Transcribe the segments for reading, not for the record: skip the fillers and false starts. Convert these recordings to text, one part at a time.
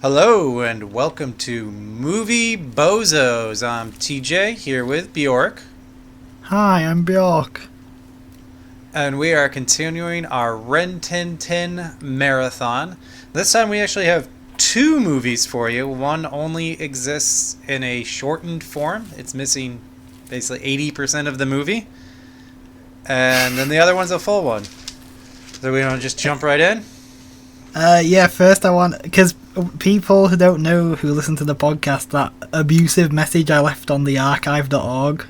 Hello and welcome to Movie Bozos. I'm TJ here with Bjork, Hi, I'm Bjork. and we are continuing our Rin Tin Tin marathon. This time we actually have two movies for you. One only exists in a shortened form. It's missing basically 80% of the movie. And then the other one's a full one. So we want to just jump right in? First I want, because people who don't know, who listen to the podcast, that abusive message I left on the archive.org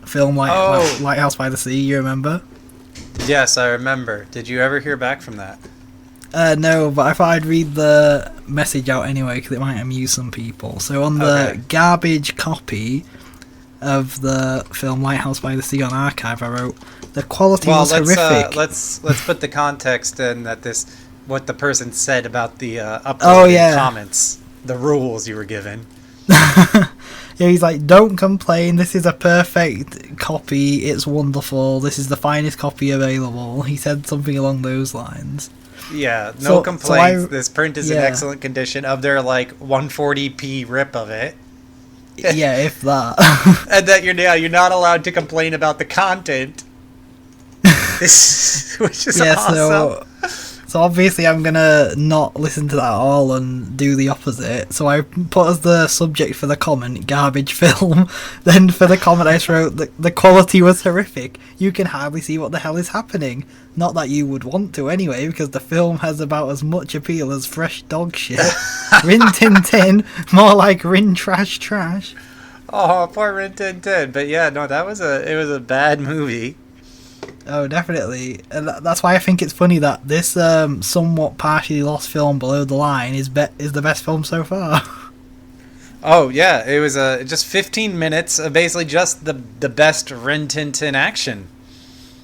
film Lighthouse by the Sea, you remember? Yes, I remember. Did you ever hear back from that? No, but I thought I'd read the message out anyway, because it might amuse some people. So on the garbage copy of the film Lighthouse by the Sea on archive, I wrote, the quality was horrific. Let's put the context in that what the person said about the uploaded comments, the rules you were given. Yeah, he's like, don't complain, this is a perfect copy, it's wonderful, this is the finest copy available. He said something along those lines. Yeah, no complaints. This print is in excellent condition of their 140p rip of it. Yeah, if that. And that you're not allowed to complain about the content. Which is awesome. So obviously I'm gonna not listen to that at all and do the opposite. So I put as the subject for the comment, garbage film. Then for the comment I just wrote, the quality was horrific. You can hardly see what the hell is happening. Not that you would want to anyway, because the film has about as much appeal as fresh dog shit. Rin Tin Tin, more like Rin Trash Trash. Oh, poor Rin Tin Tin. But yeah, no, it was a bad movie. Oh, definitely. And that's why I think it's funny that this somewhat partially lost film, Below the Line, is the best film so far. Oh, yeah. It was just 15 minutes of basically just the best Rin Tin Tin action.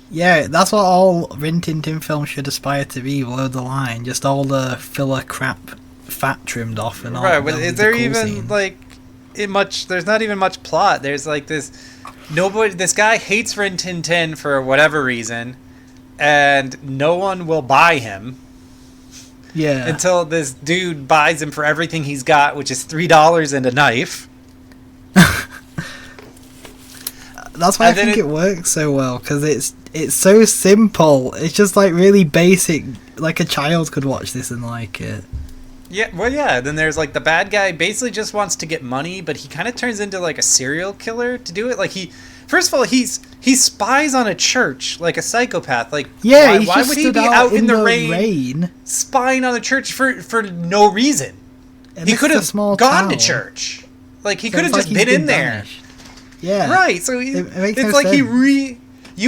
Yeah, that's what all Rin Tin Tin films should aspire to be, Below the Line. Just all the filler crap fat trimmed off and all. Right, but is there even, there's not even much plot. There's this guy hates Rin Tin Tin for whatever reason, and no one will buy him. Yeah. Until this dude buys him for everything he's got, which is $3 and a knife. That's why I think it works so well, because it's so simple. It's just really basic. Like a child could watch this and like it. Yeah, well, yeah. Then there's the bad guy basically just wants to get money, but he kind of turns into a serial killer to do it. First of all, he spies on a church like a psychopath. Why would he be out in the rain spying on a church for no reason? And he could have gone to church. He could have just been in there. Yeah. Right. So you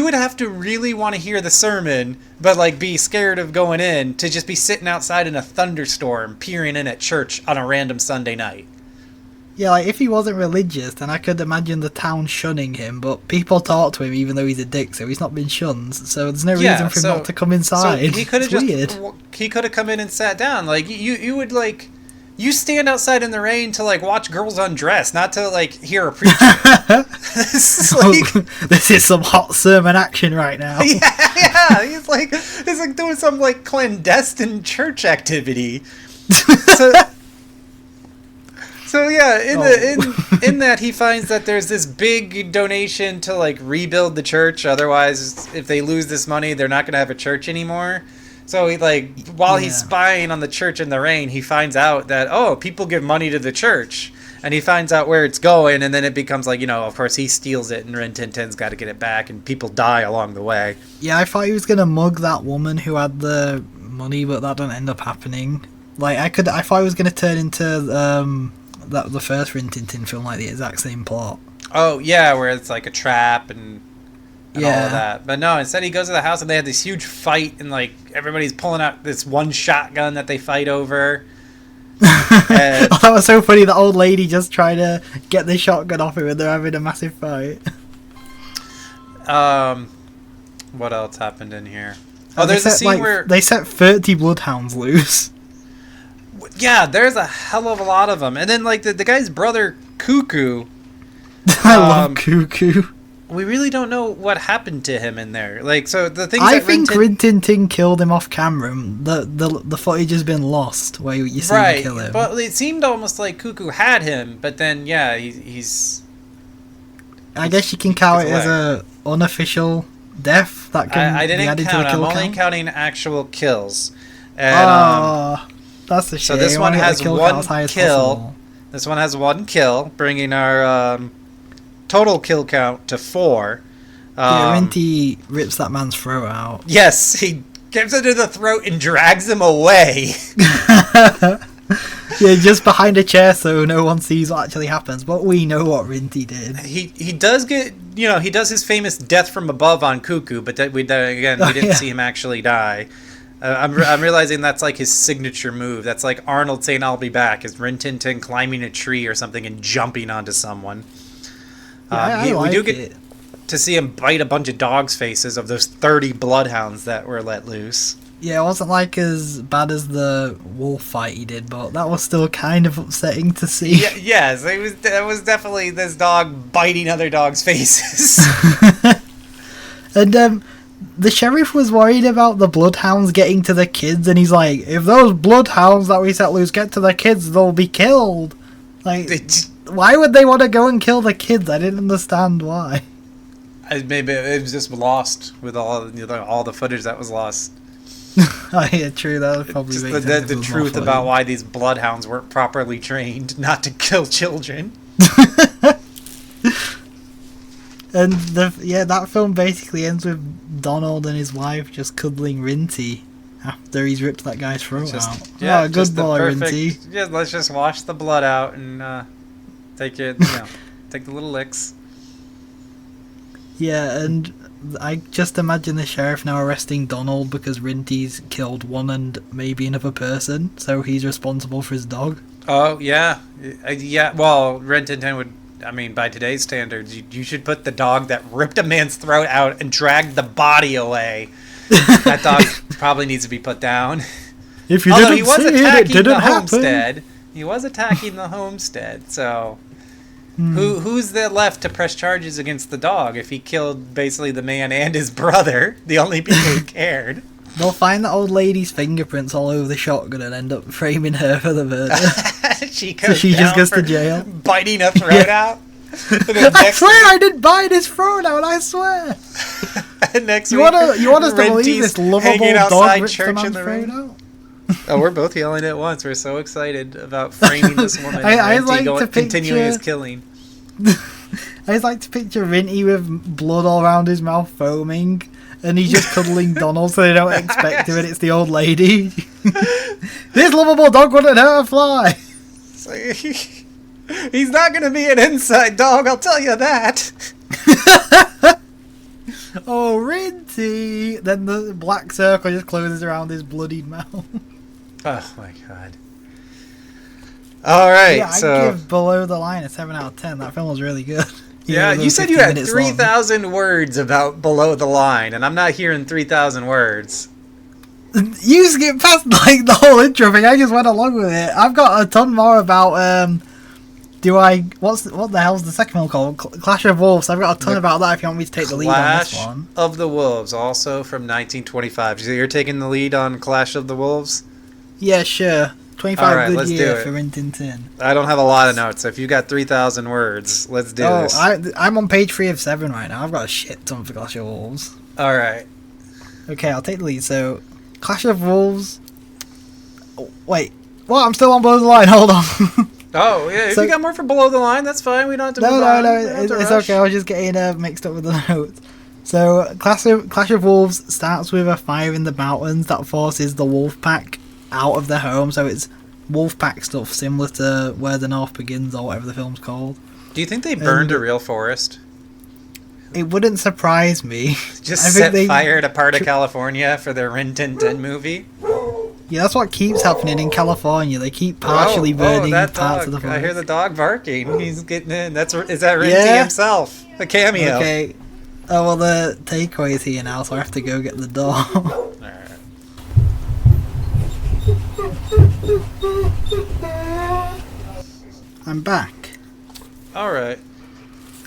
would have to really want to hear the sermon, but be scared of going in, to just be sitting outside in a thunderstorm, peering in at church on a random Sunday night. Yeah, if he wasn't religious, then I could imagine the town shunning him, but people talk to him even though he's a dick, so he's not been shunned, so there's no reason for him not to come inside. So he could have he could have come in and sat down. You would you stand outside in the rain to watch girls undress, not to hear a preacher. This is some hot sermon action right now. Yeah. He's doing some clandestine church activity. So yeah, in that he finds that there's this big donation to rebuild the church. Otherwise, if they lose this money, they're not going to have a church anymore. So he's spying on the church in the rain, he finds out that people give money to the church, and he finds out where it's going, and then it becomes of course he steals it, and Rin Tin Tin's got to get it back, and people die along the way. Yeah, I thought he was gonna mug that woman who had the money, but that didn't end up happening. I thought he was gonna turn into the first Rin Tin Tin film, the exact same plot. Oh yeah, where it's a trap and all of that. But no, instead he goes to the house and they had this huge fight, and everybody's pulling out this one shotgun that they fight over. And that was so funny. The old lady just trying to get the shotgun off him and they're having a massive fight. What else happened in here? There's a scene where they set 30 bloodhounds loose. Yeah, there's a hell of a lot of them. And then the guy's brother, Cuckoo. I love Cuckoo. we really don't know what happened to him in there. Like, so the things I think Rin Tin Tin killed him off camera. The footage has been lost where you see him kill him. But it seemed almost like Cuckoo had him, but then yeah, he's. I guess you can count it as a unofficial death that can I be didn't added count. to the kill I'm only count. counting actual kills. And, that's a shame. so this one has one kill. Possible. This one has one kill, bringing our total kill count to 4. Rinty rips that man's throat out. Yes, he gives it to the throat and drags him away. Yeah, just behind a chair so no one sees what actually happens, but we know what Rinty did. He does get, he does his famous death from above on Cuckoo, but we didn't see him actually die. I'm realizing that's like his signature move. That's like Arnold saying "I'll be back," is Rin Tin Tin climbing a tree or something and jumping onto someone. We do get to see him bite a bunch of dogs' faces of those 30 bloodhounds that were let loose. Yeah, it wasn't like as bad as the wolf fight he did, but that was still kind of upsetting to see. Yeah, yes, it was definitely this dog biting other dogs' faces. And the sheriff was worried about the bloodhounds getting to the kids, and he's like, if those bloodhounds that we set loose get to the kids, they'll be killed. Like, why would they want to go and kill the kids? I didn't understand why. Maybe it was just lost with all the footage that was lost. Oh yeah, true. That would probably just make sense. The truth about why these bloodhounds weren't properly trained not to kill children. And that film basically ends with Donald and his wife just cuddling Rinty after he's ripped that guy's throat out. Yeah, good boy, Rinty. Yeah, let's just wash the blood out and take it. Take the little licks. Yeah, and I just imagine the sheriff now arresting Donald because Rinty's killed one and maybe another person, so he's responsible for his dog. Oh yeah, yeah. Well, Rin Tin Tin would. I mean, by today's standards, you should put the dog that ripped a man's throat out and dragged the body away. That dog probably needs to be put down. If you Although didn't he was see attacking it didn't the happen. homestead. He was attacking the homestead, so who's there left to press charges against the dog if he killed basically the man and his brother, the only people who cared? They'll find the old lady's fingerprints all over the shotgun and end up framing her for the murder. She just goes to jail. Biting her throat out. I swear I didn't bite his throat out, I swear. Next you want us to believe this lovable dog ripped a man's throat out? Oh, we're both yelling at once. We're so excited about framing this woman. I like to continuing his killing. I just like to picture Rinty with blood all around his mouth foaming, and he's just cuddling Donald so they don't expect him, and it's the old lady. This lovable dog wouldn't hurt a fly. He's not going to be an inside dog, I'll tell you that. Oh, Rinty! Then the black circle just closes around his bloodied mouth. Oh my god. Alright, yeah, so... I'd give Below the Line a 7 out of 10. That film was really good. Yeah, you said you had 3,000 words about Below the Line, and I'm not hearing 3,000 words. You skipped past like the whole intro thing. I just went along with it. I've got a ton more about what the hell's the second one called? Clash of Wolves. I've got a ton about that if you want me to take the lead on this one. Clash of the Wolves, also from 1925. So you're taking the lead on Clash of the Wolves? Yeah, sure. 25 right, good year for Rin Tin Tin. I don't have a lot of notes, so if you got 3,000 words, let's do this. I'm on page 3 of 7 right now. I've got a shit ton for Clash of Wolves. Alright. Okay, I'll take the lead. So, Clash of Wolves... Oh, wait. What? I'm still on Below the Line. Hold on. Oh, yeah. If you got more for Below the Line, that's fine. We don't have to move on. No. It's okay. I was just getting mixed up with the notes. So, Clash of Wolves starts with a fire in the mountains that forces the wolf pack out of their home. So, it's wolf pack stuff similar to Where the North Begins or whatever the film's called. Do you think they burned a real forest? It wouldn't surprise me. Just set fire to part of California for their Rin Tin Tin movie? Yeah, that's what keeps happening in California. They keep partially burning parts of the forest. I hear the dog barking. He's getting in. Is that Rinty himself? A cameo. Okay. Oh, well, the takeaway is here now, so I have to go get the door. Alright. I'm back. Alright.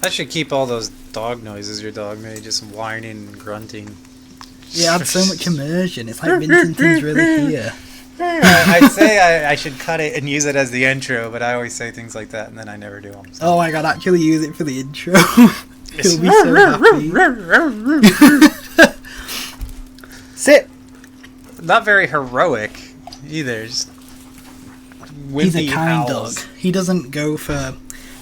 I should keep all those dog noises your dog made, just whining and grunting. Yeah, it adds so much immersion. It's like Rin Tin Tin's really here. I'd say I should cut it and use it as the intro, but I always say things like that and then I never do them. So. Oh my god, actually use it for the intro. He'll be so happy. Sit! Not very heroic either. Just He's a wimpy kind howls. dog. He doesn't go for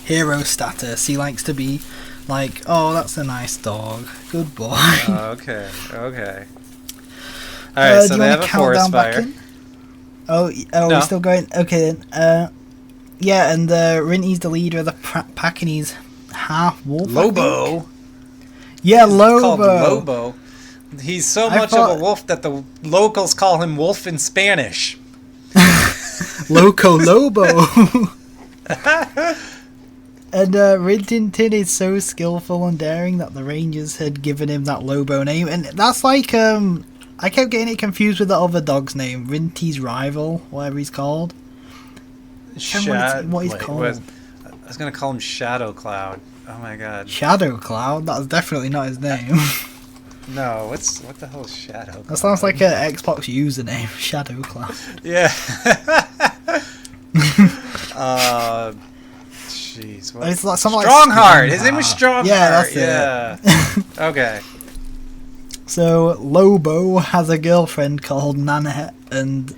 hero status. He likes to be like, oh, that's a nice dog. Good boy. Okay. Alright, so they have a forest fire. No. We're still going. Okay then. Yeah, and Rinty's the leader of the pack, and he's half wolf. Lobo. Yeah, He's Lobo. called Lobo. He's so much of a wolf that the locals call him Wolf in Spanish. Loco Lobo. And Rin Tin Tin is so skillful and daring that the Rangers had given him that Lobo name, and that's like I kept getting it confused with the other dog's name, Rinty's rival, whatever he's called. What he's called? I was gonna call him Shadow Cloud. Oh my god. Shadow Cloud? That's definitely not his name. No, what the hell is Shadow Cloud? That sounds like an Xbox username, Shadow Cloud. Yeah. Jeez. It's like something Strongheart. like His name was Strongheart. Yeah, that's it. Okay. So Lobo has a girlfriend called Nanette, and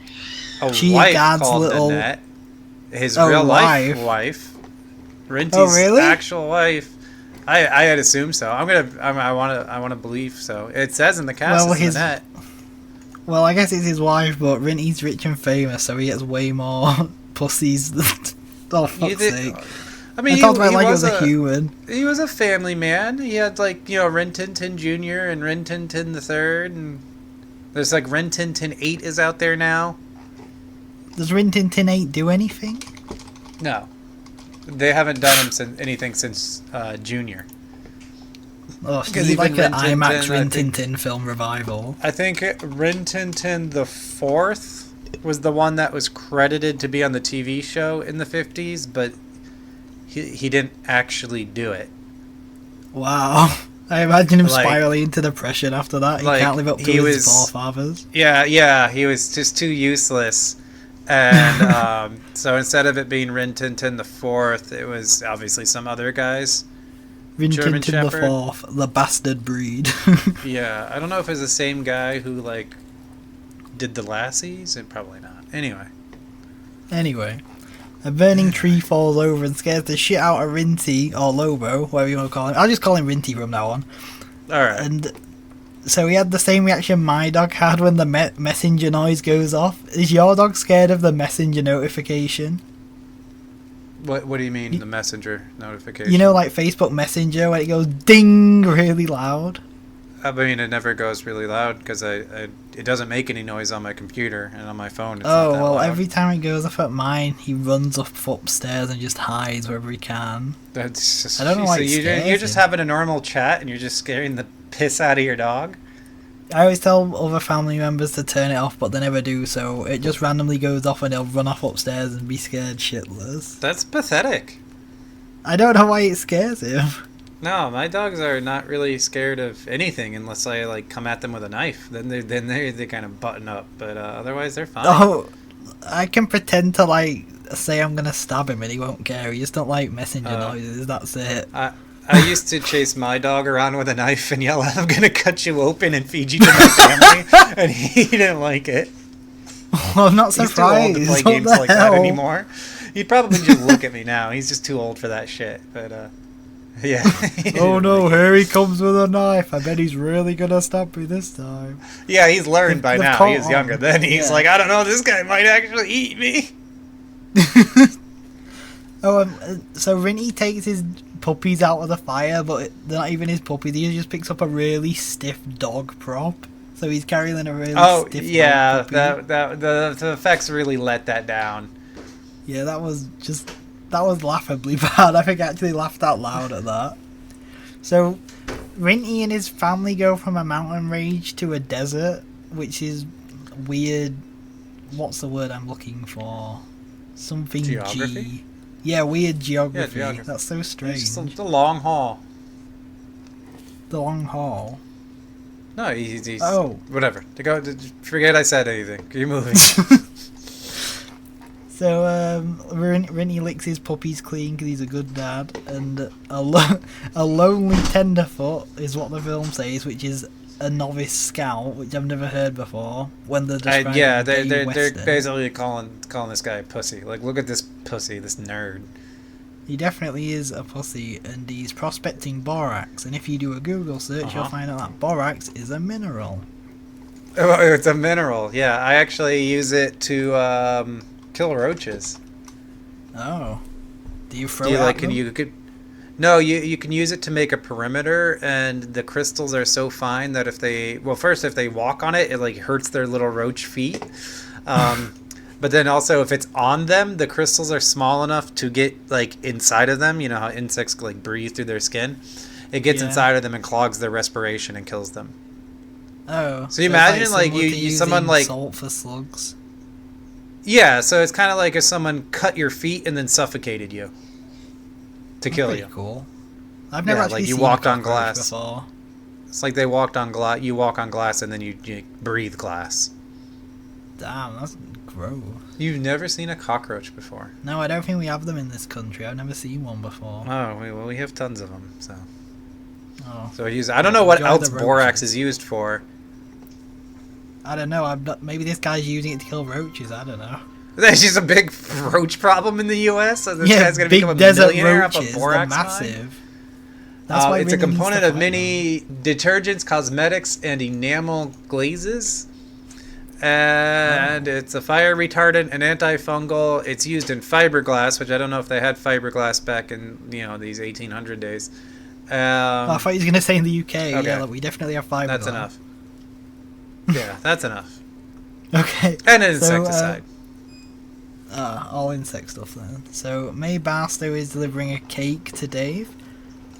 she wife guards called little. Nanette. His real life wife. Rinty's actual wife. I had assumed so. I want to believe so. It says in the cast it's Nanette. Well, I guess it's his wife, but Rinty's rich and famous, so he gets way more pussies than. Oh, fuck's sake. I mean, he was a human. He was a family man. He had, like, Rin Tin Tin Jr. and Rin Tin Tin the Third, and there's, like, Rin Tin Tin 8 is out there now. Does Rin Tin Tin 8 do anything? No. They haven't done anything since Junior. Oh, so you like an IMAX Rin Tin Tin film revival. I think Rin Tin Tin the Fourth was the one that was credited to be on the TV show in the 50s, but he didn't actually do it. Wow. I imagine him spiraling into depression after that. He can't live up to his forefathers. Yeah, he was just too useless. And so instead of it being Rin Tin Tin the Fourth, it was obviously some other guys. Rin Tin Tin the Fourth, the bastard breed. Yeah, I don't know if it's the same guy who, like, did the Lassies, and probably not. Anyway. A burning tree falls over and scares the shit out of Rinty, or Lobo, whatever you want to call him. I'll just call him Rinty from now on. Alright. And so he had the same reaction my dog had when the messenger noise goes off. Is your dog scared of the messenger notification? What do you mean, the messenger notification? You know, like Facebook Messenger, when it goes ding really loud? I mean, it never goes really loud because it doesn't make any noise on my computer, and on my phone it's not that loud. Every time it goes off at mine, he runs upstairs and just hides wherever he can. That's just, I don't know why you're just having a normal chat and you're just scaring the piss out of your dog? I always tell other family members to turn it off, but they never do, so it just randomly goes off and they'll run off upstairs and be scared shitless. That's pathetic. I don't know why it scares him. No, my dogs are not really scared of anything unless I, like, come at them with a knife. Then they kind of button up, but otherwise they're fine. Oh, I can pretend to, like, say I'm gonna stab him and he won't care. He just don't like messenger noises. That's it. I used to chase my dog around with a knife and yell, "I'm gonna cut you open and feed you to my family," and he didn't like it. Well, I'm not surprised. He's too old to play games like that anymore. He'd probably just look at me now. He's just too old for that shit. But yeah. Oh no, here he comes with a knife. I bet he's really gonna stab me this time. Yeah, he's learned by now. He's younger than he's like, I don't know, this guy might actually eat me. So Rinty takes his puppies out of the fire, but they're not even his puppies. He just picks up a really stiff dog prop. So he's carrying a really stiff dog puppy. The effects really let that down. Yeah, that was laughably bad. I think I actually laughed out loud at that. So Rinty and his family go from a mountain range to a desert, which is weird. What's the word I'm looking for? Something Geography? G. Yeah, weird Yeah, geography. That's so strange. It's just a long haul. The long haul. No, he's Oh. whatever. Forget I said anything. Keep moving. So, Rinny licks his puppies clean because he's a good dad, and a lonely tenderfoot is what the film says, which is a novice scout, which I've never heard before. When they're describing they're basically calling this guy a pussy. Like, look at this pussy, this nerd. He definitely is a pussy, and he's prospecting borax. And if you do a Google search, you'll find out that borax is a mineral. Oh, it's a mineral. Yeah, I actually use it to kill roaches. Oh, do you throw it at them? No, you can use it to make a perimeter, and the crystals are so fine that if they walk on it, it like hurts their little roach feet. But then also if it's on them, the crystals are small enough to get like inside of them. You know how insects like breathe through their skin? It gets inside of them and clogs their respiration and kills them. Oh, so you imagine like you someone like salt for slugs. Yeah, so it's kind of like if someone cut your feet and then suffocated you to kill you. Cool. I've never actually like you seen walked on glass before. It's like they walked on glass. You walk on glass and then you breathe glass. Damn, that's gross. You've never seen a cockroach before? No, I don't think we have them in this country. I've never seen one before. Oh, we have tons of them. So. Oh. So I don't know what else borax is used for. I don't know. Maybe this guy's using it to kill roaches. I don't know. There's just a big roach problem in the U.S. So this guy's going to become a desert millionaire off roaches, a borax massive. That's why it's a component of many detergents, cosmetics, and enamel glazes. And it's a fire retardant and antifungal. It's used in fiberglass, which I don't know if they had fiberglass back in these 1800 days. I thought you were going to say in the UK. Okay. Yeah, we definitely have fiberglass. That's enough. Yeah, that's enough. Okay. And an insecticide. All insect stuff then. So May Barstow is delivering a cake to Dave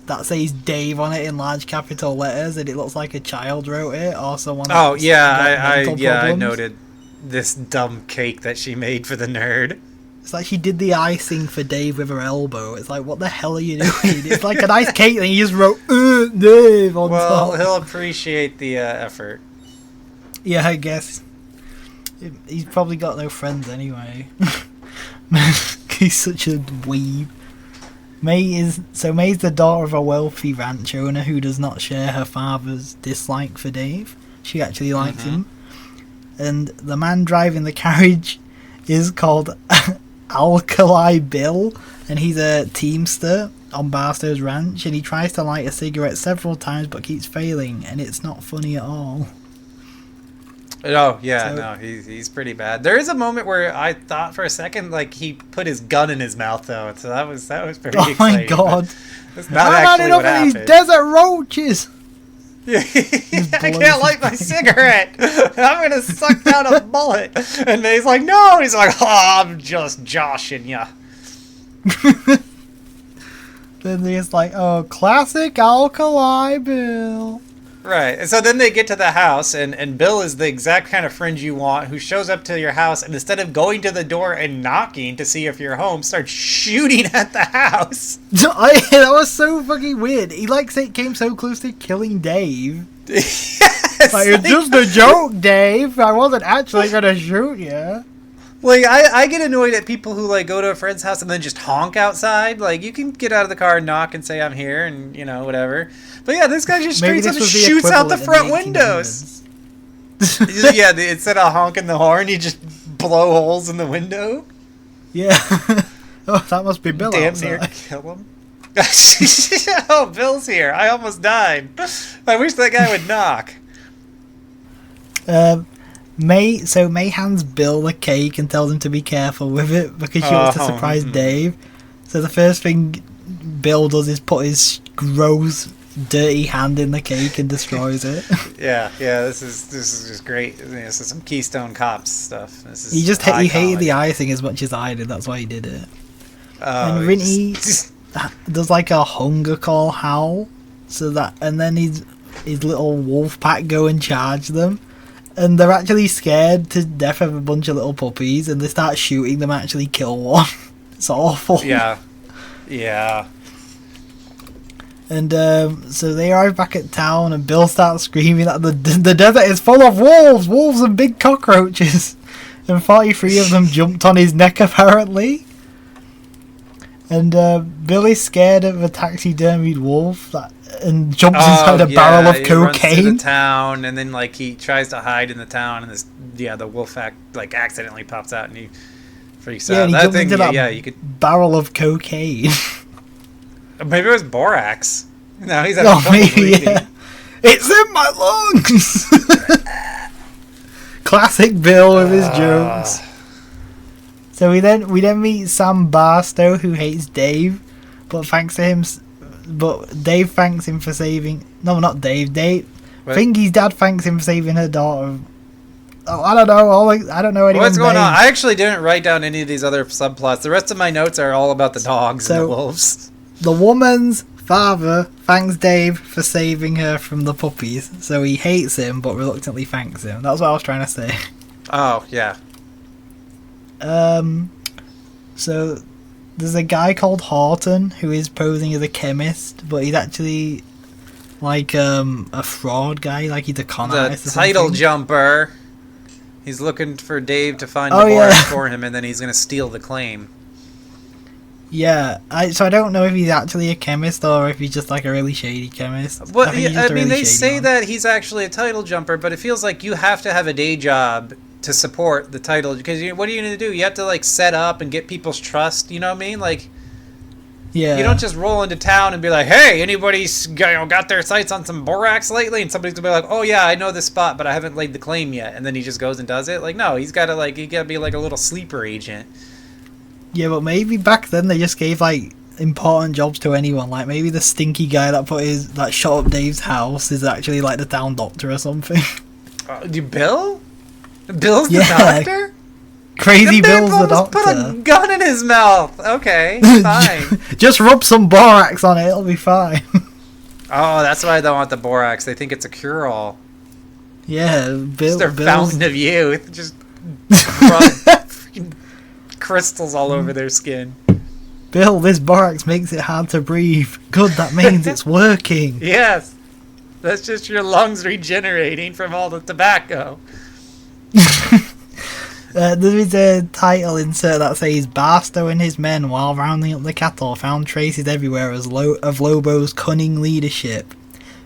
that says Dave on it in large capital letters, and it looks like a child wrote it or someone. Oh yeah, I noted this dumb cake that she made for the nerd. It's like she did the icing for Dave with her elbow. It's like, what the hell are you doing? It's like a nice cake, and you just wrote Dave on top. Well, he'll appreciate the effort. Yeah, I guess. He's probably got no friends anyway. He's such a dweeb. May's the daughter of a wealthy ranch owner who does not share her father's dislike for Dave. She actually likes him. And the man driving the carriage is called Alkali Bill, and he's a teamster on Barstow's ranch, and he tries to light a cigarette several times but keeps failing, and it's not funny at all. Oh yeah, he's pretty bad. There is a moment where I thought for a second like he put his gun in his mouth though, so that was pretty exciting. Oh my god! That's not actually what happened. These desert roaches. I can't light my cigarette. I'm gonna suck down a bullet. And he's like, no. He's like, I'm just joshing ya. Then he's like, oh, classic Alkali Bill. Right, and so then they get to the house, and Bill is the exact kind of friend you want, who shows up to your house, and instead of going to the door and knocking to see if you're home, starts shooting at the house. That was so fucking weird. He came so close to killing Dave. Yes, it's just a joke, Dave. I wasn't actually gonna shoot you. Like, I get annoyed at people who, like, go to a friend's house and then just honk outside. Like, you can get out of the car and knock and say, I'm here, and, whatever. But, yeah, this guy just straight up shoots out the front windows. Yeah, instead of honking the horn, you just blow holes in the window. Yeah. Oh, that must be Bill. Damn near kill him. Oh, Bill's here. I almost died. I wish that guy would knock. May hands Bill the cake and tells him to be careful with it because she wants to surprise Dave. So the first thing Bill does is put his gross, dirty hand in the cake and destroys it. Yeah, this is just great. This is some Keystone Cops stuff. This is he hated the icing as much as I did. That's why he did it. And Rinny does like a hunger call howl, and then his little wolf pack go and charge them. And they're actually scared to death of a bunch of little puppies, and they start shooting them, actually kill one. It's awful. Yeah. Yeah. And so they arrive back at town, and Bill starts screaming that the desert is full of wolves and big cockroaches. And 43 of them jumped on his neck, apparently. And Bill is scared of a taxidermied wolf and jumps inside a barrel of cocaine. He runs to the town, and then like he tries to hide in the town, and the wolf accidentally pops out, and he freaks out. And he jumps into that you could barrel of cocaine. Maybe it was borax. No, he's maybe. Yeah. It's in my lungs. Classic Bill with his jokes. So we then meet Sam Barstow, who hates Dave, but Dave thanks him for saving. No, not Dave. Fingy's dad thanks him for saving her daughter. Oh, I don't know. I don't know anyone's What's going name. on? I actually didn't write down any of these other subplots. The rest of my notes are all about the dogs and the wolves. The woman's father thanks Dave for saving her from the puppies, so he hates him but reluctantly thanks him. That's what I was trying to say. Oh, yeah. So there's a guy called Horton who is posing as a chemist, but he's actually like a fraud guy, like he's a con artist. The title jumper. He's looking for Dave to find the borax for him, and then he's going to steal the claim. Yeah, so I don't know if he's actually a chemist or if he's just like a really shady chemist. Well, they say that he's actually a title jumper, but it feels like you have to have a day job to support the title, because what are you going to do? You have to like set up and get people's trust. You know what I mean? Like, yeah, you don't just roll into town and be like, "Hey, anybody's got their sights on some borax lately?" And somebody's gonna be like, "Oh yeah, I know this spot, but I haven't laid the claim yet." And then he just goes and does it. Like, no, he gotta be like a little sleeper agent. Yeah, but maybe back then they just gave like important jobs to anyone. Like maybe the stinky guy that shot up Dave's house is actually like the town doctor or something. Bill? Bill's the doctor? Crazy Bill's the doctor. Put a gun in his mouth. Okay, fine. Just rub some borax on it, it'll be fine. Oh, that's why they want the borax. They think it's a cure-all. Yeah, Bill's their fountain of youth. Just rub crystals all over their skin. Bill, this borax makes it hard to breathe. Good, that means it's working. Yes. That's just your lungs regenerating from all the tobacco. There is a title insert that says Barstow and his men, while rounding up the cattle, found traces everywhere of Lobo's cunning leadership.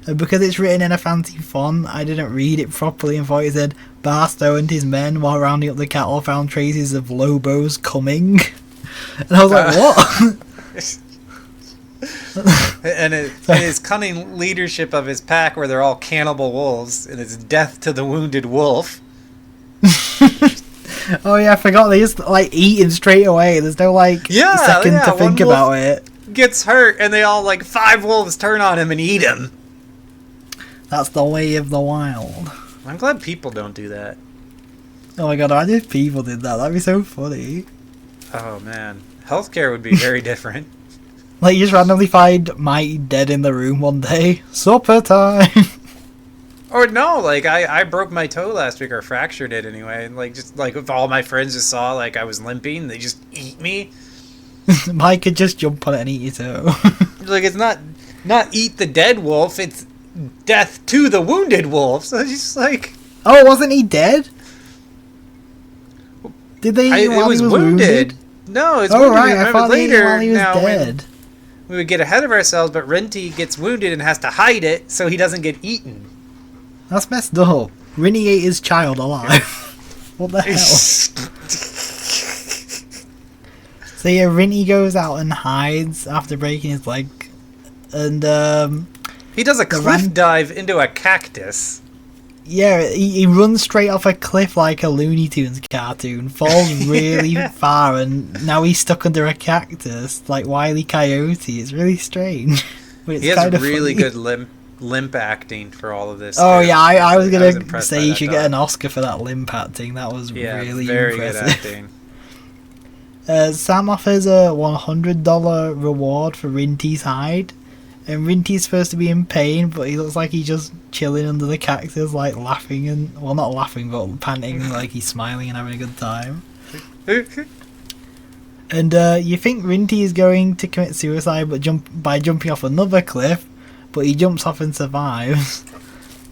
And because it's written in a fancy font, I didn't read it properly and thought it said Barstow and his men, while rounding up the cattle, found traces of Lobo's coming. And I was like, what? And his cunning leadership of his pack, where they're all cannibal wolves, and it's death to the wounded wolf. Oh yeah, I forgot they just like eating straight away. There's no second to think about it. Gets hurt, and they all 5 wolves turn on him and eat him. That's the way of the wild. I'm glad people don't do that. Oh my god, I if people did that. That'd be so funny. Oh man, healthcare would be very different. You just randomly find Mighty dead in the room one day. Supper time. Or no, I broke my toe last week, or fractured it anyway, and if all my friends just saw I was limping, they just eat me. Mike could just jump on it and eat your toe. It's not eat the dead wolf, it's death to the wounded wolf. So it's just oh, wasn't he dead? Did they eat him while he was wounded? No, it's wounded. Right, I thought later while he was dead. We would get ahead of ourselves, but Rinty gets wounded and has to hide it so he doesn't get eaten. That's messed up. Rinny ate his child alive. What the hell? So yeah, Rinny goes out and hides after breaking his leg. And he does a cliff dive into a cactus. Yeah, he runs straight off a cliff like a Looney Tunes cartoon, falls really far, and now he's stuck under a cactus like Wile E. Coyote. It's really strange. But it's he has really funny. Good limp acting for all of this. Oh yeah, I was gonna say you should get an Oscar for that limp acting. That was really very impressive. Good acting. Sam offers a $100 reward for Rinty's hide, and Rinty's supposed to be in pain, but he looks like he's just chilling under the cactus, laughing and not laughing, but panting, like he's smiling and having a good time. And you think Rinty is going to commit suicide by jumping off another cliff, but he jumps off and survives.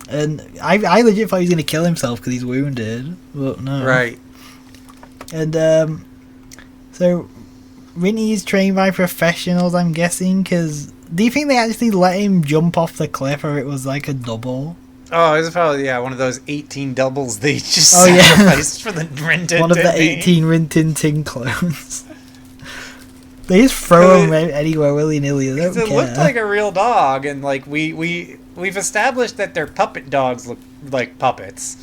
And I legit thought he was going to kill himself because he's wounded, but no. Right. And so Rinty is trained by professionals, I'm guessing, because do you think they actually let him jump off the cliff, or it was like a double? Oh, it was probably, one of those 18 doubles they just sacrificed for the Rin Tin Tin. One of the 18 Rin Tin Tin clones. They just throw him anywhere willy-nilly. They don't care. It looked like a real dog, and like we've established that their puppet dogs look like puppets.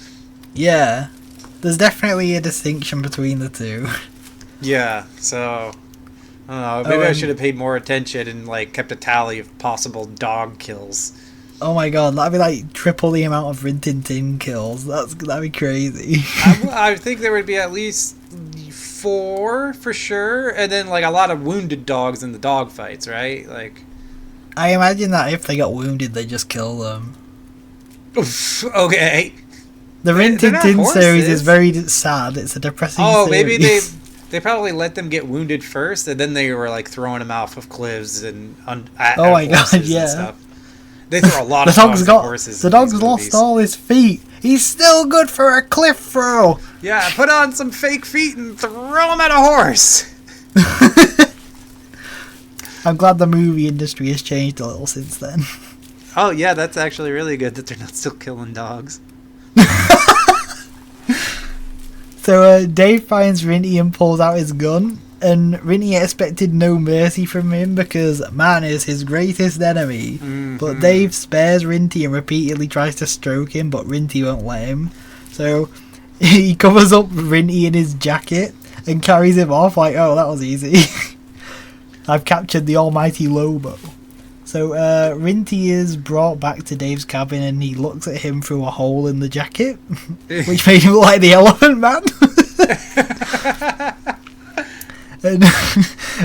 Yeah. There's definitely a distinction between the two. Yeah, so I don't know. Maybe I should have paid more attention and like kept a tally of possible dog kills. Oh my god, that'd be like triple the amount of Rin Tin Tin kills. That'd be crazy. I think there would be at least 4 for sure, and then like a lot of wounded dogs in the dog fights, right? Like, I imagine that if they got wounded, they just kill them. Okay. The Rin Tin Tin series is very sad. It's a depressing series. Maybe they probably let them get wounded first, and then they were like throwing them off of cliffs and at horses and stuff. They throw a lot of dogs at horses. The dog's lost all his feet. He's still good for a cliff throw. Yeah, put on some fake feet and throw him at a horse. I'm glad the movie industry has changed a little since then. Oh yeah, that's actually really good that they're not still killing dogs. So Dave finds Rinty and pulls out his gun, and Rinty expected no mercy from him because man is his greatest enemy. Mm-hmm. But Dave spares Rinty and repeatedly tries to stroke him, but Rinty won't let him. So he covers up Rinty in his jacket and carries him off like, oh, that was easy. I've captured the almighty Lobo. So Rinty is brought back to Dave's cabin and he looks at him through a hole in the jacket, which made him look like the Elephant Man.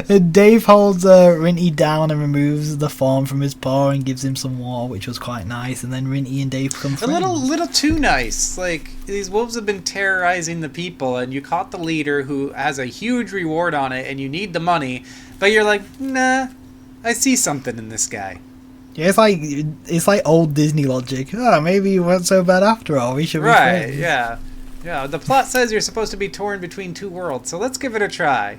and Dave holds Rinty down and removes the form from his paw and gives him some water, which was quite nice. And then Rinty and Dave become friends. A little too nice. Like, these wolves have been terrorizing the people, and you caught the leader who has a huge reward on it, and you need the money, but you're like, nah. I see something in this guy. Yeah, it's like old Disney logic. Oh, maybe he wasn't so bad after all. We should be friends. Right, yeah. The plot says you're supposed to be torn between two worlds, so let's give it a try.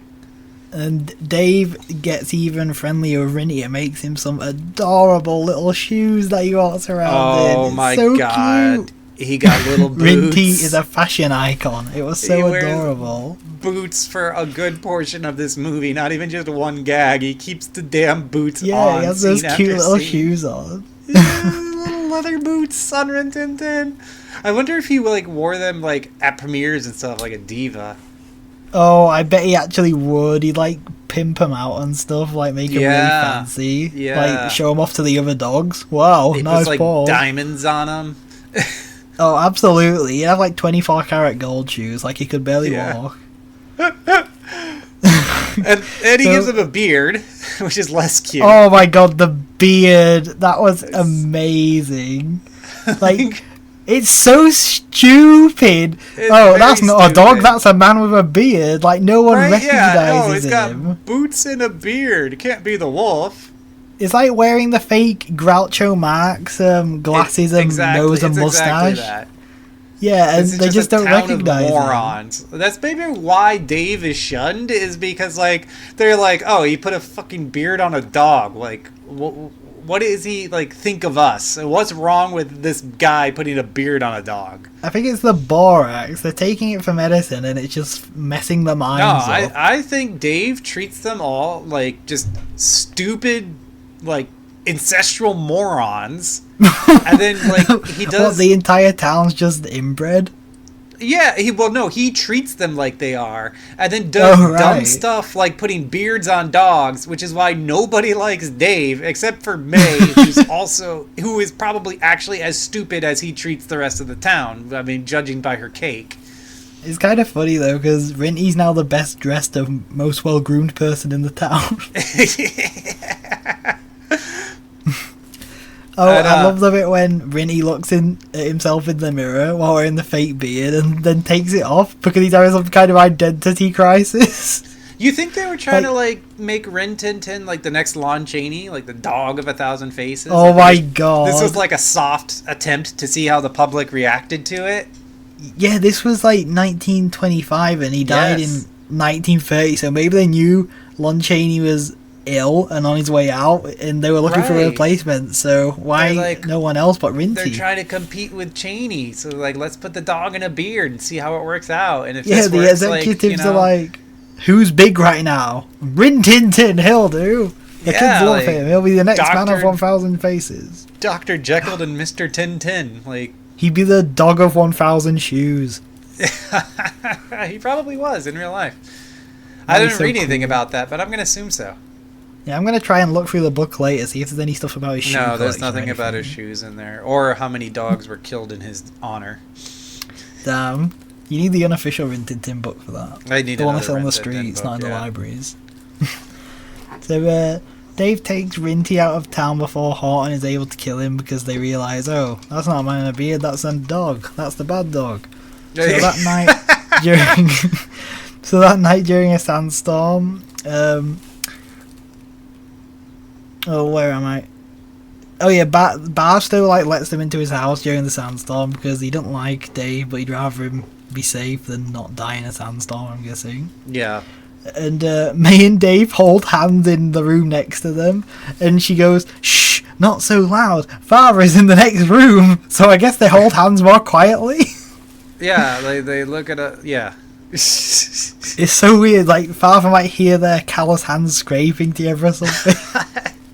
And Dave gets even friendlier with Rinty and makes him some adorable little shoes that he walks around in. Oh my god. Cute. He got little boots. Rinty is a fashion icon. It was so adorable. Boots for a good portion of this movie, not even just one gag. He keeps the damn boots on. Yeah, he has those cute little shoes on. Little leather boots on Rin Tin Tin. I wonder if he like wore them like at premieres and stuff like a diva. Oh, I bet he actually would. He'd like pimp them out and stuff, like make them really fancy. Yeah. Like show them off to the other dogs. Wow, he nice puts, like, ball. Diamonds on them. Oh, absolutely. He'd have like 24 karat gold shoes, like he could barely walk. and he gives him a beard, which is less cute. Oh my god, the beard. That was amazing. Like, it's so stupid. That's not stupid. A dog, that's a man with a beard. Like, no one recognizes he's him. Got boots and a beard. It can't be the wolf. It's like wearing the fake Groucho Marx glasses and nose and mustache. Exactly that. Yeah, and they just don't recognize morons. Them. That's maybe why Dave is shunned, is because like they're like, oh, he put a fucking beard on a dog. Like, what does he like think of us? What's wrong with this guy putting a beard on a dog? I think it's the borax. They're taking it for medicine, and it's just messing their minds up. I think Dave treats them all like just stupid, like ancestral morons, and then like he does. What, the entire town's just inbred? Yeah, he treats them like they are, and then does dumb stuff like putting beards on dogs, which is why nobody likes Dave except for May, who is probably actually as stupid as he treats the rest of the town. I mean, judging by her cake. It's kind of funny though, because Rinty's now the best dressed and most well groomed person in the town. I love the bit when Rinty looks at himself in the mirror while wearing the fake beard and then takes it off because he's having some kind of identity crisis. You think they were trying Like- to make Rin Tin Tin like the next Lon Chaney, like the dog of 1,000 faces? Oh my god. This was like a soft attempt to see how the public reacted to it. Yeah, this was like 1925 and he died in Yes. 1930, so maybe they knew Lon Chaney was ill and on his way out and they were looking for a Right. replacement, so why They're like- no one else but They're Rinty? trying to compete with Chaney, so let's put the dog in a beard and see how it works out. And if Yeah, this the works, executives you know, are like, who's big right now? Rin Tin Tin, he'll do. The Yeah, kids love like, him. He'll be the next man of Dr. 1,000 faces. Dr. Jekyll and Mr. Tin Tin, He'd be the dog of 1,000 shoes. he probably was in real life. I That'd be didn't so read anything cool. about that, but I'm gonna assume so. Yeah, I'm gonna try and look through the book later, see if there's any stuff about his shoe No, there's collection or nothing about his anything. shoes in there, or how many dogs were killed in his honor. Damn. You need the unofficial Rin Tin Tin book for that. I need The one that's another on the Rin Tin Tin streets, book, not in the yeah. libraries. So, Dave takes Rinty out of town before Horton is able to kill him because they realise, oh, that's not a man in a beard, that's a dog. That's the bad dog. So that night during during a sandstorm, where am I? Oh yeah, Barstow lets them into his house during the sandstorm because he doesn't like Dave, but he'd rather him be safe than not die in a sandstorm, I'm guessing. Yeah. And May and Dave hold hands in the room next to them, and she goes, "Shh, not so loud. Father is in the next room." So I guess they hold hands more quietly. Yeah, they look at a... Yeah. It's so weird. Like Father might hear their callous hands scraping together or something.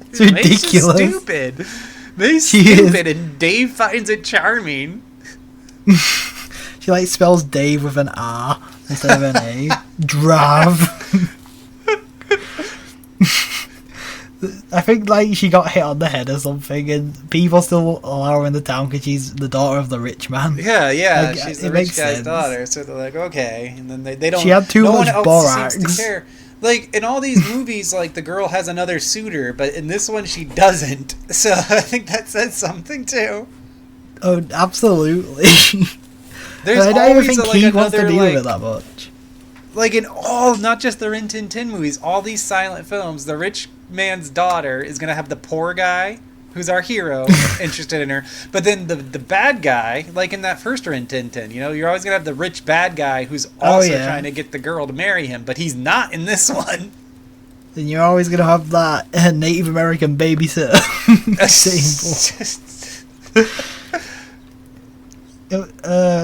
It's ridiculous. They're stupid. They She stupid, and Dave finds it charming. She spells Dave with an R instead of an A. Drav. I think she got hit on the head or something, and people still allow her in the town because she's the daughter of the rich man. Yeah, Like, she's it the rich makes guy's sense. daughter, so they're like, okay, and then they don't. She had too no much one else borax. seems to care. In all these movies, the girl has another suitor, but in this one she doesn't. So I think that says something too. Oh, absolutely. There's I don't even always think he wants to another, deal with it that much. In all, not just the Rin Tin Tin movies, all these silent films, the rich man's daughter is gonna have the poor guy, who's our hero, interested in her. But then the bad guy, in that first Rin Tin Tin, you're always gonna have the rich bad guy who's also trying to get the girl to marry him, but he's not in this one. Then you're always gonna have that Native American babysitter.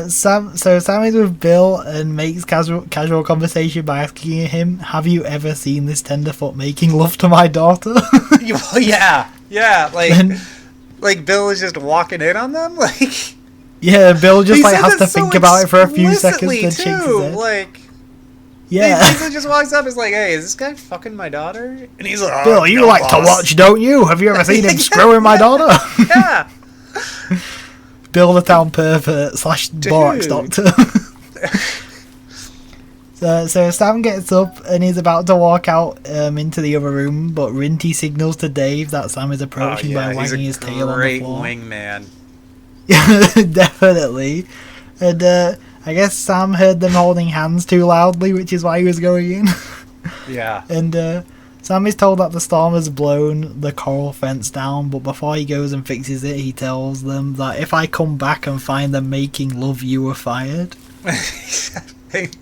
Sam is with Bill and makes casual conversation by asking him, "Have you ever seen this tenderfoot making love to my daughter?" Yeah, Then- Bill is just walking in on them, Yeah, Bill just He says has it to so think about it for a few seconds, explicitly, then shakes his head. Yeah. Yeah. He just walks up and is like, hey, is this guy fucking my daughter? And he's like, oh, Bill, you no, like to boss." watch, don't you? Have you ever seen him screwing my daughter? Yeah. Bill the town pervert / borax Dude. doctor. So Sam gets up and he's about to walk out into the other room, but Rinty signals to Dave that Sam is approaching by he's wagging a his tail on the great floor. wingman. Definitely. And I guess Sam heard them holding hands too loudly, which is why he was going in. Yeah. And Sam is told that the storm has blown the coral fence down, but before he goes and fixes it, he tells them that if I come back and find them making love, you were fired. Like,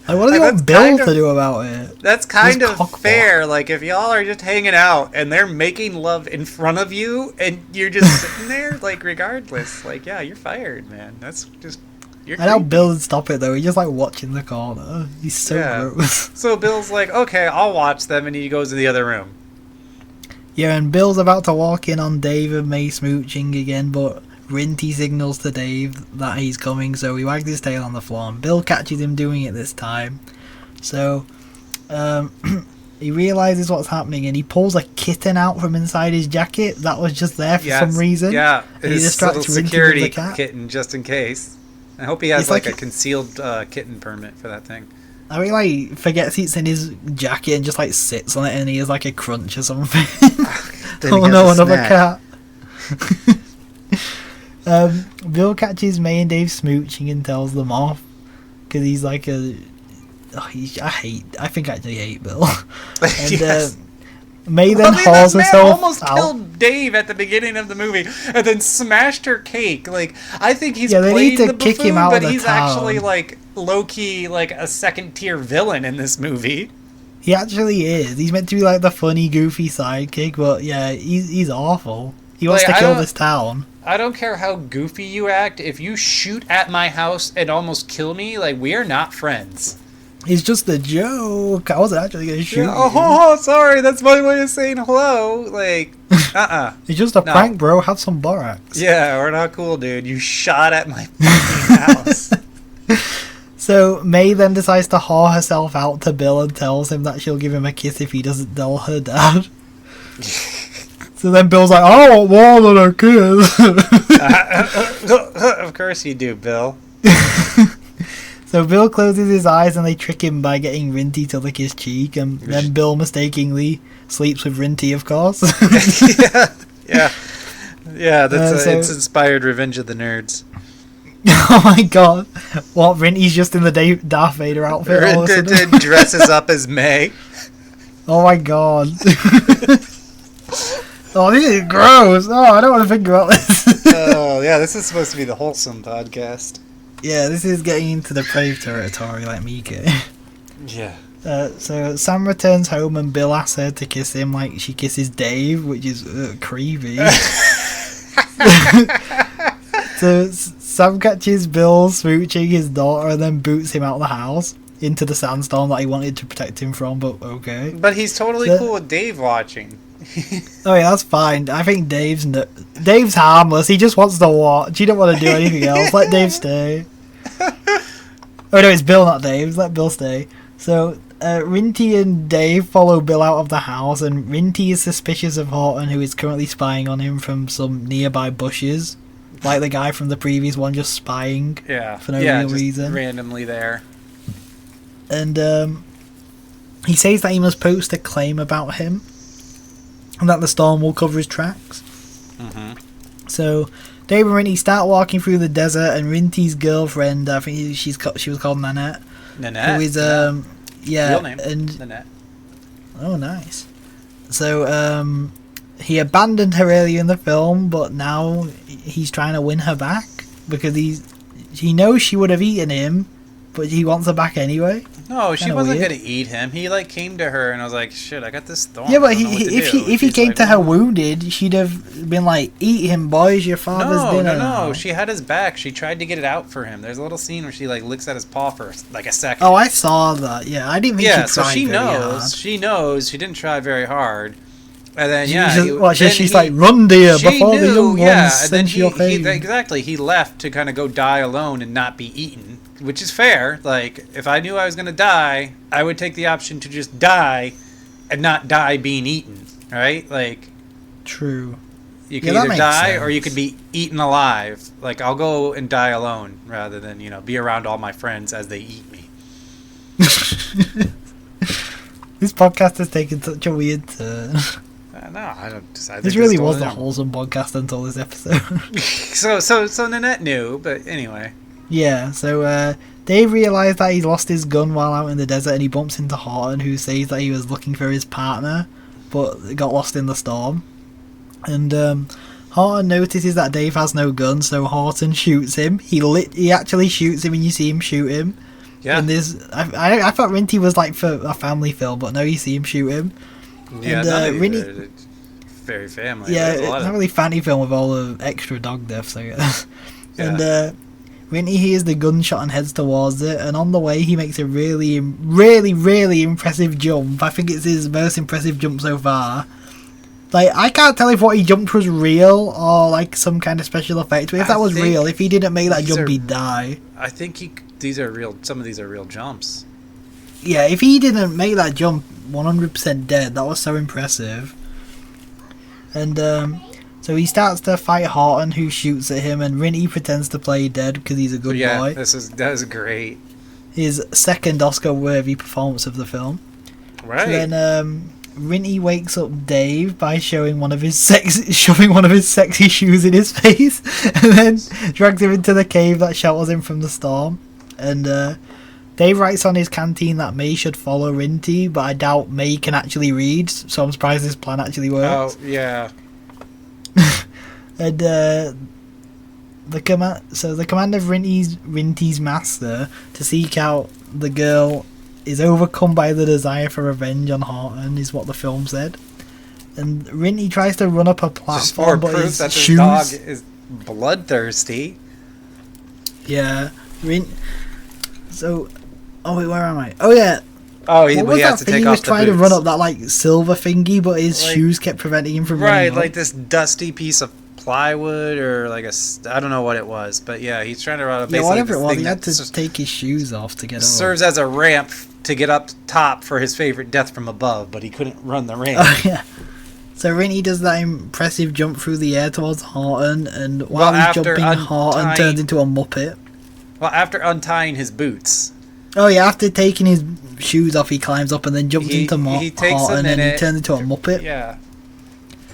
what do you want Bill to do about it? That's kind Just of cockblock. fair. If y'all are just hanging out and they're making love in front of you and you're just sitting there, regardless, yeah, you're fired, man. That's just... You're I know creepy. Bill would stop it though. He's just watching the corner. He's so gross. So Bill's like, okay, I'll watch them, and he goes to the other room. Yeah, and Bill's about to walk in on Dave and May smooching again, but Rinty signals to Dave that he's coming, so he wags his tail on the floor, and Bill catches him doing it this time. So, he realises what's happening, and he pulls a kitten out from inside his jacket that was just there for some reason. Yeah, and he his distracts little Rinty with security the cat. kitten, just in case. I hope he has It's a concealed kitten permit for that thing. I mean, forgets it's in his jacket and just sits on it, and he has a crunch or something. Oh no, another cat. Bill catches May and Dave smooching and tells them off because he's a I think I actually hate Bill. And Yes. May then This hauls man herself almost out. killed Dave at the beginning of the movie, and then smashed her cake. Like, I think he's Yeah, they playing need to the kick buffoon, him out of but the he's town. actually like low key, like a second tier villain in this movie. He actually is. He's meant to be like the funny, goofy sidekick, but yeah, he's awful. He wants Like, to kill this town. I don't care how goofy you act. If you shoot at my house and almost kill me, like, we are not friends. It's just a joke. I wasn't actually gonna shoot you. Oh, sorry. That's my way of saying hello. Like, It's just a prank, bro. Have some borax. Yeah, we're not cool, dude. You shot at my fucking house. So May then decides to haul herself out to Bill and tells him that she'll give him a kiss if he doesn't tell her dad. So then Bill's like, I don't want more than a kiss. Of course you do, Bill. So Bill closes his eyes and they trick him by getting Rinty to lick his cheek, and then Bill mistakenly sleeps with Rinty, of course. Yeah. That's it's inspired Revenge of the Nerds. Oh my god! What? Rinty's just in the Darth Vader outfit. All of a sudden? Dresses up as May. Oh my god! Oh, this is gross. Oh, I don't want to think about this. Oh yeah, this is supposed to be the wholesome podcast. Yeah, this is getting into the brave territory, like Mika. Yeah. So Sam returns home and Bill asks her to kiss him like she kisses Dave, which is creepy. So Sam catches Bill smooching his daughter and then boots him out of the house into the sandstorm that he wanted to protect him from, but okay. But he's totally cool with Dave watching. Oh yeah, that's fine. I think Dave's harmless. He just wants to watch. He don't want to do anything else. Let Dave stay. Oh no, it's Bill, not Dave. Let Bill stay. So Rinty and Dave follow Bill out of the house, and Rinty is suspicious of Horton, who is currently spying on him from some nearby bushes, like the guy from the previous one, just spying. Yeah. For no real just reason. Randomly there. And he says that he must post a claim about him, and that the storm will cover his tracks. Mm-hmm. So Dave and Rinty start walking through the desert, and Rinty's girlfriend, I think she was called Nanette. Nanette? Who is Real name. and Nanette. oh nice. So he abandoned her earlier in the film, but now he's trying to win her back because he knows she would have eaten him, but he wants her back anyway. No, she Kinda wasn't weird. gonna eat him. He like came to her and I was like, "Shit, I got this thorn." Yeah, but I don't know what to do." if he She's came like, to her wounded, she'd have been like, "Eat him, boys! Your father's dinner." No. now." She had his back. She tried to get it out for him. There's a little scene where she like licks at his paw for like a second. Oh, I saw that. Yeah, I didn't think yeah, she so tried she very knows. hard. She knows. She didn't try very hard. And then She's like, "Run, dear, she before the knew, young yeah, ones and then sense your pain." exactly. He left to kind of go die alone and not be eaten, which is fair. Like, if I knew I was gonna die, I would take the option to just die, and not die being eaten. Right? Like, True. you can that either makes die or sense. you could be eaten alive. Like, I'll go and die alone rather than be around all my friends as they eat me. This podcast has taken such a weird turn. No, I don't. I think This really it's was totally a wholesome podcast until this episode. So Nanette knew, but anyway. Yeah, so Dave realised that he'd lost his gun while out in the desert, and he bumps into Horton, who says that he was looking for his partner, but got lost in the storm. And Horton notices that Dave has no gun, so Horton shoots him. He actually shoots him, and you see him shoot him. Yeah. And I thought Rinty was like for a family film, but no, you see him shoot him. Yeah, And, none of these Rinty- are very family. Yeah, There's a it's lot not of- really funny film with all the extra dog deaths, I guess. Yeah. And Rinty hears the gunshot and heads towards it, and on the way he makes a really, really, really impressive jump. I think it's his most impressive jump so far. Like, I can't tell if what he jumped was real or like some kind of special effect, but if that was real, if he didn't make that these jump, are- he'd die. I think these are real. Some of these are real jumps. Yeah, if he didn't make that jump, 100% dead. That was so impressive. And so he starts to fight Horton, who shoots at him, and Rinty pretends to play dead because he's a good yeah, boy. that was great. His second Oscar-worthy performance of the film. Right. So then Rinty wakes up Dave by shoving one of his sexy shoes in his face, and then drags him into the cave that shelters him from the storm. And Dave writes on his canteen that May should follow Rinty, but I doubt May can actually read, so I'm surprised this plan actually works. Oh, yeah. And the command of Rinty's master to seek out the girl is overcome by the desire for revenge on Horton, is what the film said. And Rinty tries to run up a platform, but his that shoes... this dog is bloodthirsty. Yeah. So... Oh, wait, where am I? Oh, yeah. Oh, he has to take off the boots. He was trying to run up that, like, silver thingy, but his shoes kept preventing him from running up. Right, like this dusty piece of plywood or like I don't know what it was, but yeah, he's trying to run up. Yeah, whatever it was, he had to take his shoes off to get up. Serves as a ramp to get up top for his favorite death from above, but he couldn't run the ramp. Oh, yeah. So Rinty does that impressive jump through the air towards Horton, and while he's jumping, Horton turns into a Muppet. Well, after untying his boots. Oh yeah, after taking his shoes off, he climbs up and then jumps into Horton, and he turns into a Muppet. Yeah.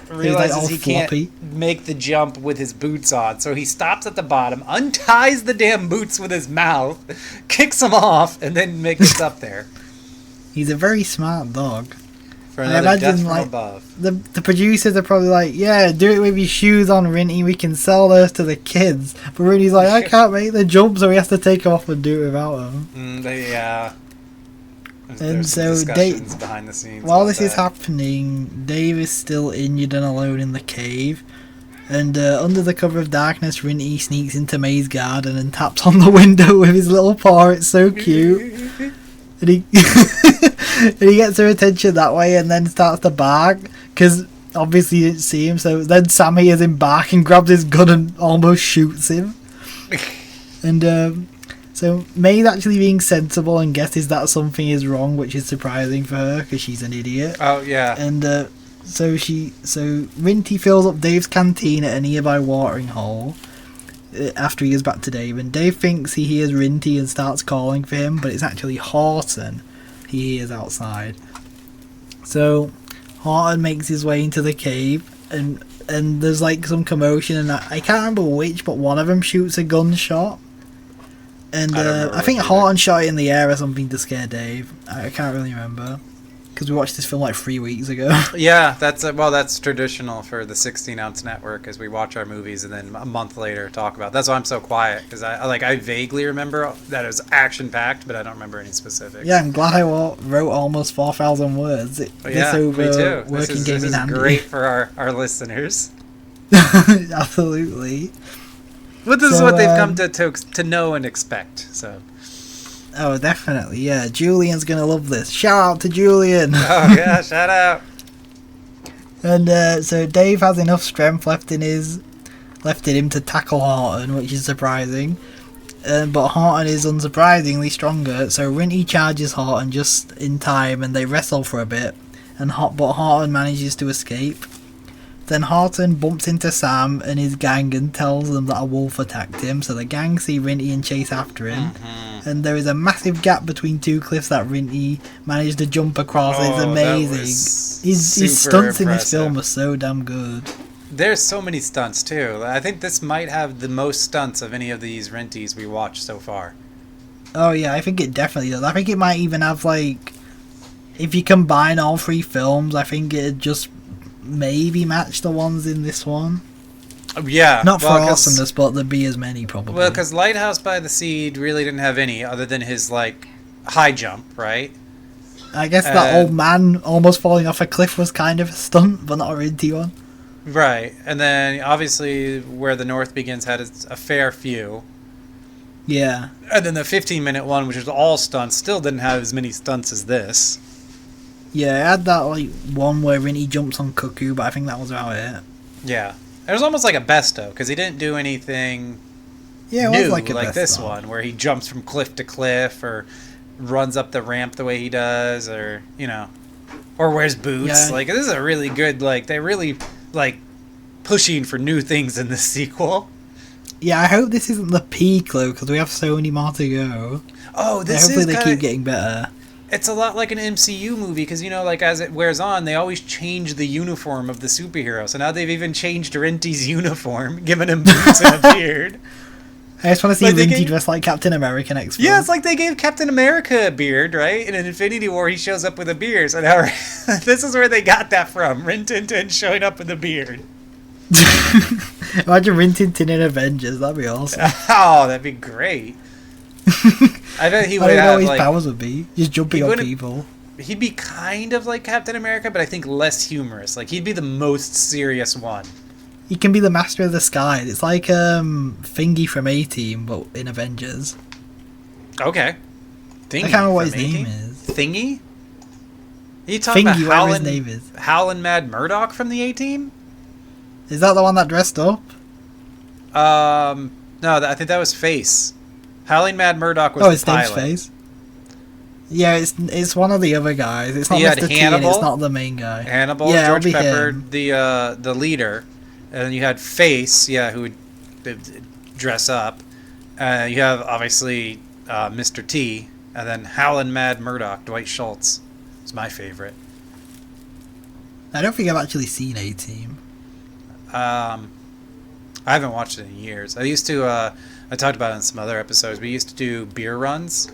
Realizes like he can't make the jump with his boots on, so he stops at the bottom, unties the damn boots with his mouth, kicks them off, and then makes it up there. He's a very smart dog. For another death from above. The producers are probably like, yeah, do it with your shoes on, Rinty, we can sell those to the kids. But Rinty's like, I can't make the jump, so he has to take them off and do it without them. Yeah. And so Dave, behind the scenes while this is happening, Dave is still injured and alone in the cave. And under the cover of darkness, Rinty sneaks into May's garden and taps on the window with his little paw. It's so cute. And he gets her attention that way, and then starts to bark because obviously you didn't see him. So then Sam hears him bark and grabs his gun and almost shoots him. And so May's actually being sensible and guesses that something is wrong, which is surprising for her because she's an idiot. Oh yeah. And so Rinty fills up Dave's canteen at a nearby watering hole after he goes back to Dave, and Dave thinks he hears Rinty and starts calling for him, but it's actually Horton he hears outside. So Horton makes his way into the cave, and there's like some commotion, and I can't remember which, but one of them shoots a gunshot. And I think Horton shot it in the air or something to scare Dave. I can't really remember because we watched this film like 3 weeks ago. Yeah, that's traditional for the 16-ounce network, as we watch our movies and then a month later talk about. That's why I'm so quiet, because I vaguely remember that it was action packed, but I don't remember any specifics. Yeah, I'm glad I wrote almost 4,000 words. Me too. This is great for our listeners. Absolutely. But this is what they've come to know and expect. So. Oh, definitely, yeah. Julian's gonna love this. Shout out to Julian! Oh, yeah, shout out! And so Dave has enough strength left in him to tackle Horton, which is surprising. But Horton is unsurprisingly stronger, so Rinty charges Horton just in time, and they wrestle for a bit. But Horton manages to escape. Then Horton bumps into Sam and his gang and tells them that a wolf attacked him, so the gang see Rinty and chase after him. Mm-hmm. And there is a massive gap between two cliffs that Rinty managed to jump across. It's amazing. His stunts in this film are so damn good. There's so many stunts too. I think this might have the most stunts of any of these Rinties we watched so far. Oh yeah, I think it definitely does. I think it might even have, like, if you combine all three films, I think it'd just maybe match the ones in this one. Yeah. Not for awesomeness, but there'd be as many probably. Well, because Lighthouse by the Sea really didn't have any other than his, like, high jump, right? I guess that old man almost falling off a cliff was kind of a stunt, but not a Rinty one. Right. And then, obviously, Where the North Begins had a fair few. Yeah. And then the 15-minute one, which was all stunts, still didn't have as many stunts as this. Yeah, it had that, like, one where Rinty jumps on Cuckoo, but I think that was about it. Yeah. It was almost like a besto, because he didn't do anything new like this one, where he jumps from cliff to cliff, or runs up the ramp the way he does, or, or wears boots. Yeah. Like, this is a really good, like, they really, like, pushing for new things in this sequel. Yeah, I hope this isn't the peak, though, because we have so many more to go. Oh, this hopefully they keep getting better. It's a lot like an MCU movie, because, like, as it wears on, they always change the uniform of the superhero. So now they've even changed Rinty's uniform, giving him boots and a beard. I just want to see Like, they Rin Tin gave- dressed like Captain America next film. Yeah, it's like they gave Captain America a beard, right? And in Infinity War, he shows up with a beard. So now this is where they got that from. Rin Tin Tin showing up with a beard. Imagine Rin Tin Tin in Avengers. That'd be awesome. Oh, that'd be great. I bet he I would don't know have what his like powers would be. Just jumping on wouldn't- people. he'd be kind of like Captain America, but I think less humorous. Like he'd be the most serious one. He can be the master of the sky. It's like Thingy from A-Team, but in Avengers. Okay. Thingy I can't remember what his from name A-Team? is. Thingy? Are you talking Thingy, about whatever his name is. Howlin' Mad Murdoch from the A-Team? Is that the one that dressed up? No, I think that was Face. Howling Mad Murdoch was Oh, the his name's pilot. Face. Yeah, it's one of the other guys. It's not You had Mr. T and Hannibal? it's not the main guy. Hannibal, Yeah, George it'll be Pepper, him. the leader, and then you had Face, who would dress up. You have obviously Mr. T, and then Howlin' Mad Murdoch, Dwight Schultz. It's my favorite. I don't think I've actually seen A-Team. I haven't watched it in years. I used to. I talked about it in some other episodes. We used to do beer runs,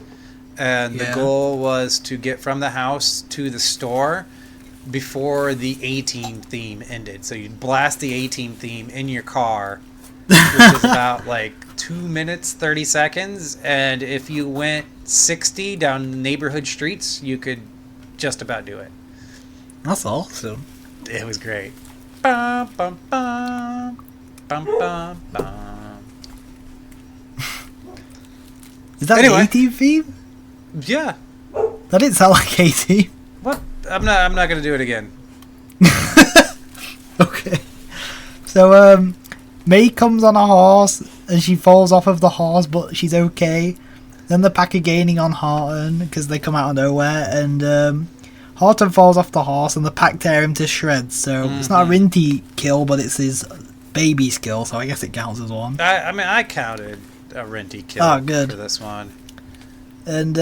and the Yeah. goal was to get from the house to the store before the A-Team theme ended. So you'd blast the A-Team theme in your car, which is about like 2 minutes 30 seconds, and if you went 60 down neighborhood streets, you could just about do it. That's awesome. It was great. Bum, bum, bum. Bum, bum, bum. Is that Anyway. the A-Team theme? Yeah. That didn't sound like A-Team. What? I'm not gonna do it again. Okay. So, May comes on a horse and she falls off of the horse, but she's okay. Then the pack are gaining on Horton because they come out of nowhere, and Horton falls off the horse and the pack tear him to shreds. So it's not a Rinty kill, but it's his baby's kill, so I guess it counts as one. I mean, I counted a Renty kill Oh, good. for this one. And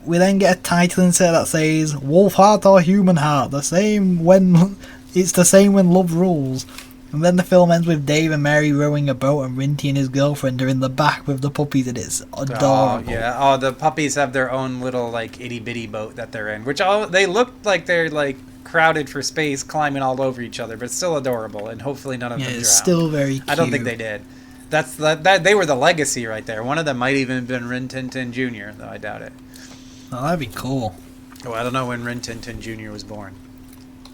we then get a title insert that says "Wolf Heart or Human Heart, the same when it's the same when love rules." And then the film ends with Dave and Mary rowing a boat, and Rinty and his girlfriend are in the back with the puppies, and it's adorable. Oh yeah. Oh, the puppies have their own little like itty bitty boat that they're in, which they look like they're like crowded for space, climbing all over each other, but it's still adorable, and hopefully none of Yeah, them drown. it's still very cute. I don't think they did. That they were the legacy right there. One of them might even have been Rin Tin Tin Jr., though I doubt it. Oh, that'd be cool. Oh, I don't know when Rin Tin Tin Jr. was born.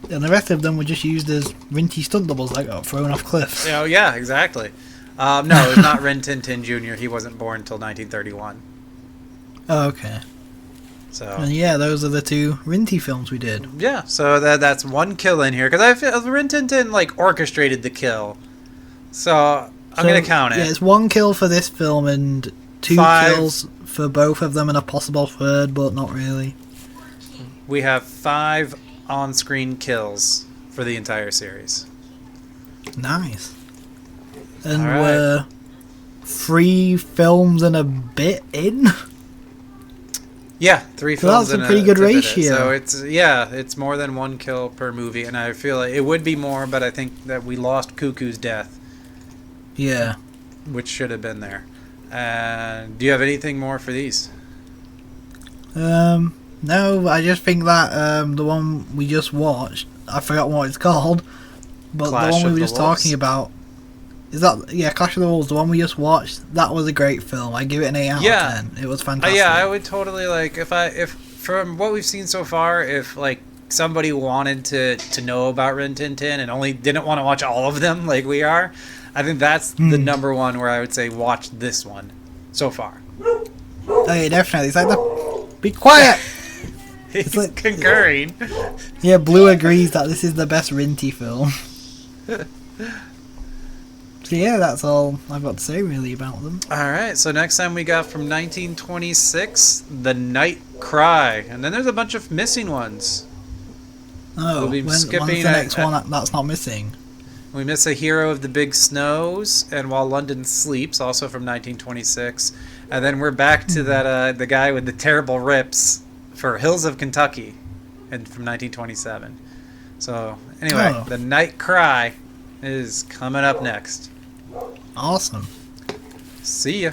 And the rest of them were just used as Rinty stunt doubles that got thrown off cliffs. Oh yeah, exactly. No, it's not Rin Tin Tin Jr. He wasn't born until 1931. Oh, okay. So And yeah, those are the two Rinty films we did. yeah, so that's one kill in here because I feel Rin Tin Tin like orchestrated the kill. So I'm gonna count it. Yeah, it's one kill for this film and 2 5. kills for both of them and a possible third, but not really. We have 5 on-screen kills for the entire series. Nice. And All right. we're 3 films and a bit in. Yeah, 3 So films. that's a and pretty good to bit it. ratio. So it's more than 1 kill per movie, and I feel like it would be more, but I think that we lost Cuckoo's death, Yeah. which should have been there. And do you have anything more for these? No, I just think that the one we just watched, I forgot what it's called, but Clash the one of we were the just Wolves? talking about, is that, yeah, Clash of the Wolves, the one we just watched, that was a great film. I give it an 8 out Yeah. of 10. It was fantastic. Yeah, I would totally like if from what we've seen so far, if like somebody wanted to know about Rin Tin Tin and only didn't want to watch all of them like we are, I think that's the number one where I would say watch this one so far. Oh, yeah, definitely. It's like the... Be quiet! He's like- concurring. Yeah, Blue agrees that this is the best Rinty film. So yeah, that's all I've got to say really about them. All right, so next time we got from 1926, The Night Cry, and then there's a bunch of missing ones. Oh, We'll be when's skipping the next one that's not missing? We miss A Hero of the Big Snows and While London Sleeps, also from 1926. And then we're back to that the guy with the terrible rips for Hills of Kentucky and from 1927. So anyway, Oh. The Night Cry is coming up next. Awesome. See ya.